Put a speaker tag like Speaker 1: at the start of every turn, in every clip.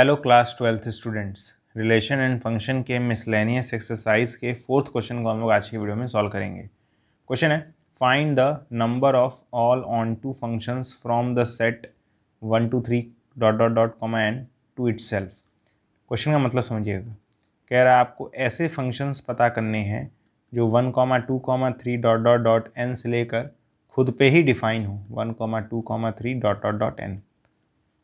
Speaker 1: Hello class 12th students, relation and function के miscellaneous exercise के 4th question को हम लोग आज की वीडियो में सॉल्व करेंगे। क्वेश्चन है find the number of all onto functions from the set 1 2 3 dot dot dot comma n to itself. Question का मतलब समझिएगा, कह रहा है आपको ऐसे फंक्शंस पता करने हैं जो 1 2 3 डॉट डॉट डॉट एन से लेकर खुद पे ही डिफाइन हो 1 2 3 डॉट डॉट डॉट एन।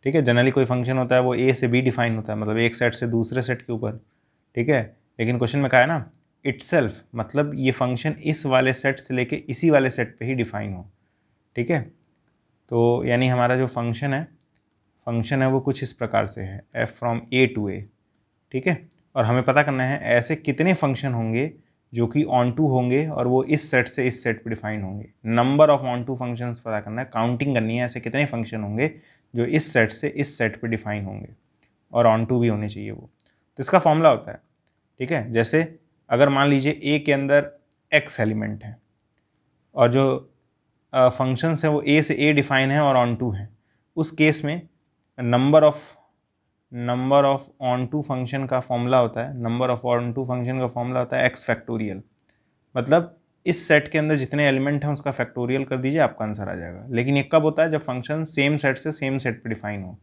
Speaker 1: ठीक है, जनरली कोई फंक्शन होता है वो ए से बी डिफाइन होता है, मतलब एक सेट से दूसरे सेट के ऊपर। ठीक है, लेकिन क्वेश्चन में कहा है ना इटसेल्फ, मतलब ये फंक्शन इस वाले सेट से लेके इसी वाले सेट पे ही डिफाइन हो। ठीक है, तो यानी हमारा जो फंक्शन है वो कुछ इस प्रकार से है एफ फ्रॉम ए टू ए। ठीक है, और हमें पता करना है ऐसे कितने फंक्शन होंगे जो कि ऑन टू होंगे और वो इस सेट से इस सेट पे डिफाइन होंगे। Number of onto functions पता करना है, काउंटिंग करनी है ऐसे कितने फंक्शन होंगे जो इस सेट से इस सेट पे डिफाइन होंगे और ऑन टू भी होने चाहिए वो। तो इसका फॉर्मूला होता है, ठीक है, जैसे अगर मान लीजिए ए के अंदर एक्स एलिमेंट है और जो फंक्शंस हैं वो ए से ए डिफाइन है और ऑन टू है, उस केस में number of onto function का फॉर्मूला होता है, number of onto function का फॉर्मूला होता है एक्स फैक्टोरियल। मतलब इस सेट के अंदर जितने एलिमेंट हैं उसका फैक्टोरियल कर दीजिए, आपका आंसर आ जाएगा। लेकिन ये कब होता है? जब फंक्शन सेम सेट से सेम सेट पे डिफाइन हो,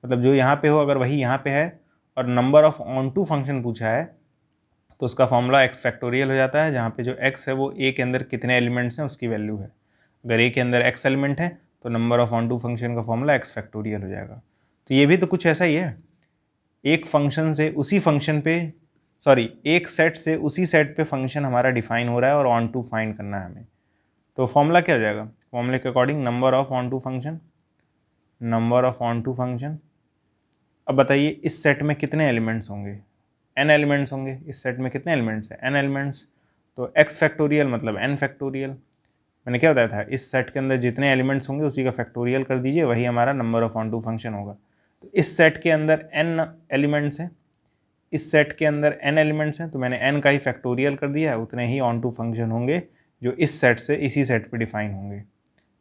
Speaker 1: मतलब जो यहाँ पे हो अगर वही यहाँ पे है और number of onto function पूछा है तो उसका फॉर्मूला एक्स फैक्टोरियल हो जाता है, जहाँ पे जो एक्स है वो ए के अंदर कितने एलिमेंट्स हैं उसकी वैल्यू है। अगर ए के अंदर एक्स एलिमेंट है तो number of onto function का फॉर्मूला एक्स फैक्टोरियल हो जाएगा। तो ये भी तो कुछ ऐसा ही है, एक फंक्शन से उसी फंक्शन पे एक सेट से उसी सेट पे फंक्शन हमारा डिफाइन हो रहा है और ऑन टू फाइंड करना है हमें। तो फॉर्मूला क्या हो जाएगा? फॉर्मूले के according number of onto function. अब बताइए इस सेट में कितने एलिमेंट्स होंगे? n एलिमेंट्स होंगे। इस सेट में कितने एलिमेंट्स हैं? n elements. तो x फैक्टोरियल मतलब n फैक्टोरियल। मैंने क्या बताया था, इस सेट के अंदर जितने एलिमेंट्स होंगे उसी का फैक्टोरियल कर दीजिए, वही हमारा number of onto function होगा। तो इस सेट के अंदर n एलिमेंट्स हैं, इस सेट के अंदर n एलिमेंट्स हैं, तो मैंने n का ही फैक्टोरियल कर दिया, उतने ही ऑन टू फंक्शन होंगे जो इस सेट से इसी सेट पे डिफाइन होंगे।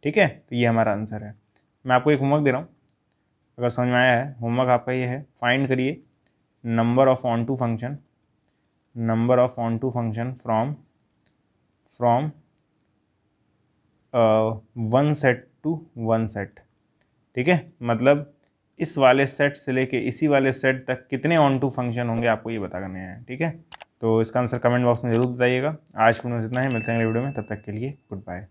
Speaker 1: ठीक है, तो ये हमारा आंसर है। मैं आपको एक होमवर्क दे रहा हूँ, अगर समझ में आया है, होमवर्क आपका ये है, फाइंड करिए number of onto function from one set to one set. ठीक है, मतलब इस वाले सेट से लेके इसी वाले सेट तक कितने ऑन टू फंक्शन होंगे आपको ये पता करने हैं। ठीक है, तो इसका आंसर कमेंट बॉक्स में जरूर बताइएगा। आज की वीडियो में इतना ही, मिलते हैं अगले वीडियो में, तब तक के लिए गुड बाय।